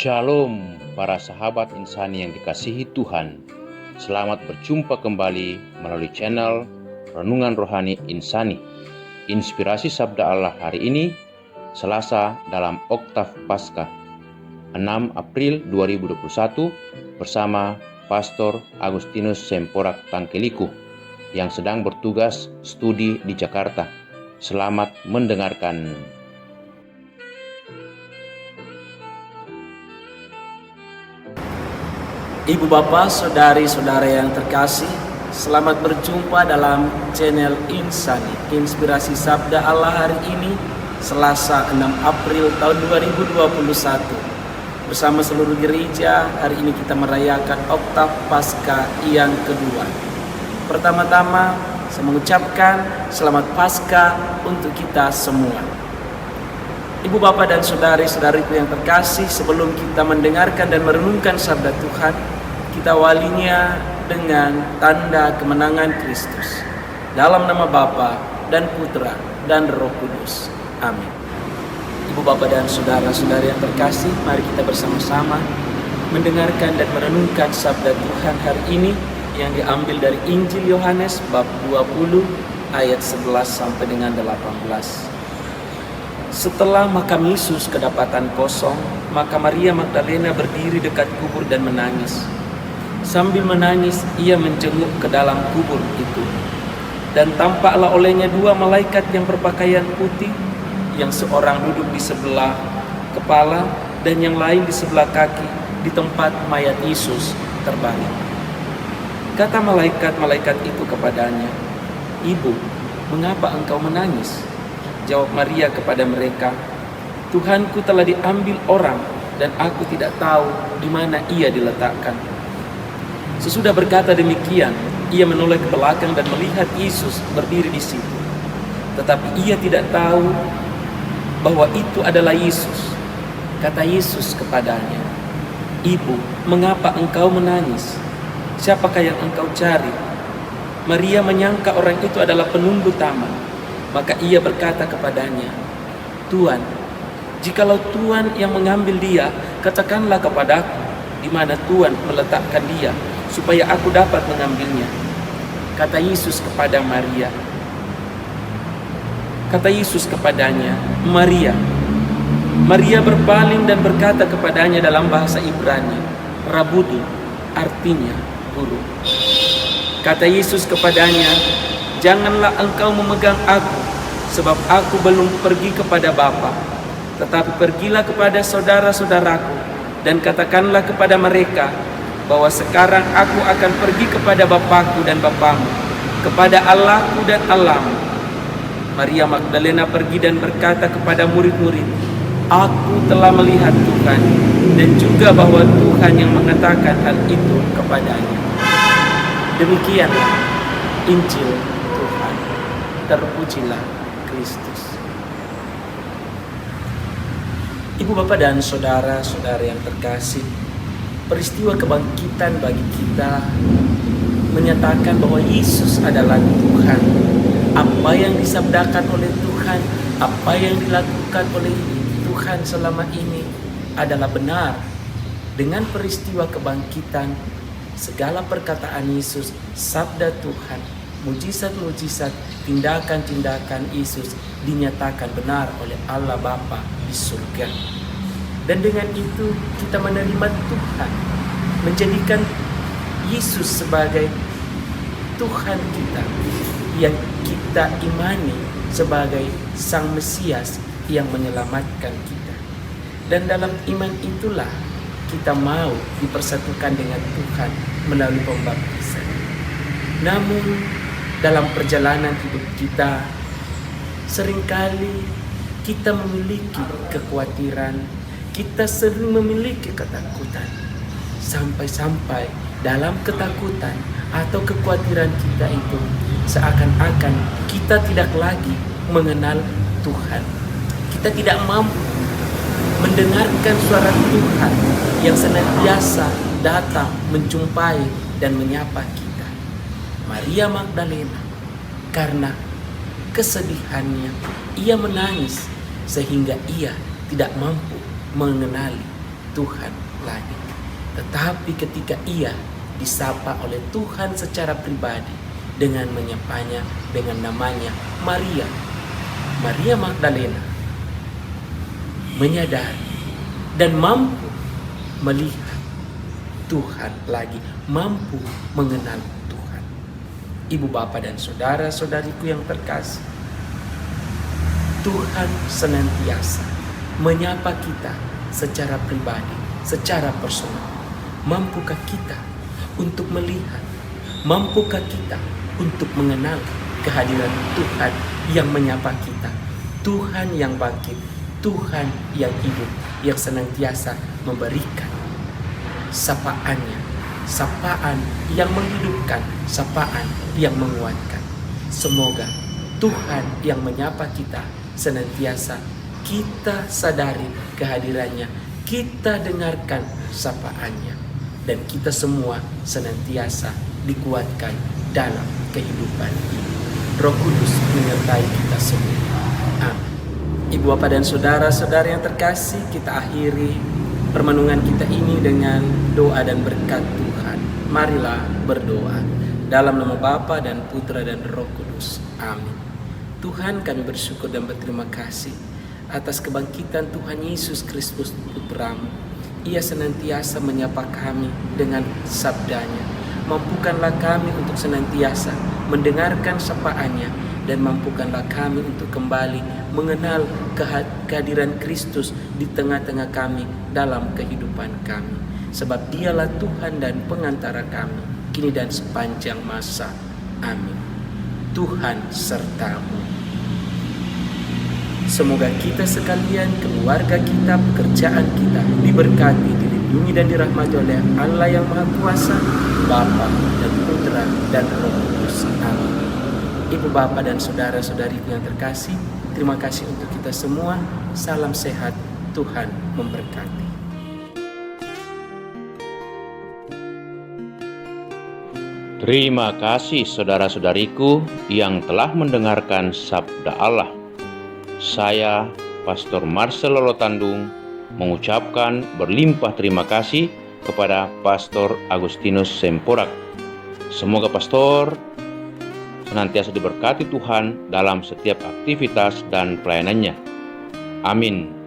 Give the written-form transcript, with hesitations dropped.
Shalom para sahabat insani yang dikasihi Tuhan. Selamat berjumpa kembali melalui channel Renungan Rohani Insani. Inspirasi Sabda Allah hari ini, Selasa dalam Oktav Paskah, 6 April 2021 bersama Pastor Agustinus Semporak Tangkeliku yang sedang bertugas studi di Jakarta. Selamat mendengarkan. Ibu bapak, saudari-saudara yang terkasih, selamat berjumpa dalam channel Insani, Inspirasi Sabda Allah hari ini, Selasa 6 April tahun 2021. Bersama seluruh gereja, hari ini kita merayakan Oktav Paskah yang kedua. Pertama-tama, saya mengucapkan selamat Paskah untuk kita semua. Ibu bapak dan saudari-saudariku yang terkasih, sebelum kita mendengarkan dan merenungkan sabda Tuhan, kita awalinya dengan tanda kemenangan Kristus. Dalam nama Bapa dan Putra dan Roh Kudus. Amin. Ibu bapak dan saudara-saudari yang terkasih, mari kita bersama-sama mendengarkan dan merenungkan sabda Tuhan hari ini yang diambil dari Injil Yohanes bab 20 ayat 11 sampai dengan 18. Setelah makam Yesus kedapatan kosong, maka Maria Magdalena berdiri dekat kubur dan menangis. Sambil menangis, ia menjenguk ke dalam kubur itu. Dan tampaklah olehnya dua malaikat yang berpakaian putih, yang seorang duduk di sebelah kepala dan yang lain di sebelah kaki di tempat mayat Yesus terbaring. Kata malaikat-malaikat itu kepadanya, "Ibu, mengapa engkau menangis?" Jawab Maria kepada mereka, "Tuhanku telah diambil orang dan aku tidak tahu di mana ia diletakkan." Sesudah berkata demikian, ia menoleh ke belakang dan melihat Yesus berdiri di situ. Tetapi ia tidak tahu bahwa itu adalah Yesus. Kata Yesus kepadanya, "Ibu, mengapa engkau menangis? Siapakah yang engkau cari?" Maria menyangka orang itu adalah penunggu taman. Maka ia berkata kepadanya, "Tuan, jikalau Tuan yang mengambil dia, katakanlah kepadaku di mana Tuan meletakkan dia, supaya aku dapat mengambilnya." Kata Yesus kepadanya, "Maria." Maria berpaling dan berkata kepadanya dalam bahasa Ibrani, "Rabuni," artinya guru. Kata Yesus kepadanya, "Janganlah engkau memegang aku, sebab aku belum pergi kepada Bapa. Tetapi pergilah kepada saudara-saudaraku dan katakanlah kepada mereka bahwa sekarang aku akan pergi kepada Bapakku dan Bapamu, kepada Allahku dan Allahmu." Maria Magdalena pergi dan berkata kepada murid-murid, "Aku telah melihat Tuhan, dan juga bahwa Tuhan yang mengatakan hal itu kepadanya." Demikianlah Injil Tuhan. Terpujilah Kristus. Ibu bapak dan saudara-saudara yang terkasih, peristiwa kebangkitan bagi kita menyatakan bahwa Yesus adalah Tuhan. Apa yang disabdakan oleh Tuhan, apa yang dilakukan oleh Tuhan selama ini adalah benar. Dengan peristiwa kebangkitan, segala perkataan Yesus, sabda Tuhan, mujizat-mujizat, tindakan-tindakan Yesus dinyatakan benar oleh Allah Bapa di surga. Dan dengan itu kita menerima Tuhan, menjadikan Yesus sebagai Tuhan kita yang kita imani sebagai Sang Mesias yang menyelamatkan kita. Dan dalam iman itulah kita mau dipersatukan dengan Tuhan melalui pembaptisan. Namun dalam perjalanan hidup kita, seringkali kita memiliki kekhawatiran, kita sering memiliki ketakutan. Sampai-sampai dalam ketakutan atau kekhawatiran kita itu, seakan-akan kita tidak lagi mengenal Tuhan. Kita tidak mampu mendengarkan suara Tuhan yang senantiasa datang menjumpai dan menyapa kita. Maria Magdalena, karena kesedihannya, ia menangis sehingga ia tidak mampu mengenali Tuhan lagi. Tetapi ketika ia disapa oleh Tuhan secara pribadi dengan menyapanya dengan namanya Maria, Maria Magdalena menyadari dan mampu melihat Tuhan lagi, mampu mengenal Tuhan. Ibu, bapak, dan saudara-saudariku yang terkasih, Tuhan senantiasa menyapa kita secara pribadi, secara personal. Mampukah kita untuk melihat? Mampukah kita untuk mengenal kehadiran Tuhan yang menyapa kita? Tuhan yang bangkit, Tuhan yang hidup, yang senantiasa memberikan sapaannya, sapaan yang menghidupkan, sapaan yang menguatkan. Semoga Tuhan yang menyapa kita senantiasa kita sadari kehadirannya, kita dengarkan sapaannya, dan kita semua senantiasa dikuatkan dalam kehidupan ini. Roh Kudus menyertai kita semua. Amin. Ibu, bapak, dan saudara-saudara yang terkasih, kita akhiri permenungan kita ini dengan doa dan berkat Tuhan. Marilah berdoa. Dalam nama Bapa dan Putra dan Roh Kudus. Amin. Tuhan, kami bersyukur dan berterima kasih atas kebangkitan Tuhan Yesus Kristus Putra-Mu. Ia senantiasa menyapa kami dengan sabdanya. Mampukanlah kami untuk senantiasa mendengarkan sapaannya, dan mampukanlah kami untuk kembali mengenal kehadiran Kristus di tengah-tengah kami dalam kehidupan kami. Sebab Dialah Tuhan dan pengantara kami, kini dan sepanjang masa. Amin. Tuhan sertamu. Semoga kita sekalian, keluarga kita, pekerjaan kita diberkati, dilindungi dan dirahmati oleh Allah yang Maha Kuasa, Bapa dan Putra dan Roh Kudus. Amin. Ibu, bapak, dan saudara-saudariku yang terkasih, terima kasih untuk kita semua. Salam sehat, Tuhan memberkati. Terima kasih saudara-saudariku yang telah mendengarkan Sabda Allah. Saya, Pastor Marcel Lolotandung, mengucapkan berlimpah terima kasih kepada Pastor Agustinus Semporak. Semoga Pastor senantiasa diberkati Tuhan dalam setiap aktivitas dan pelayanannya. Amin.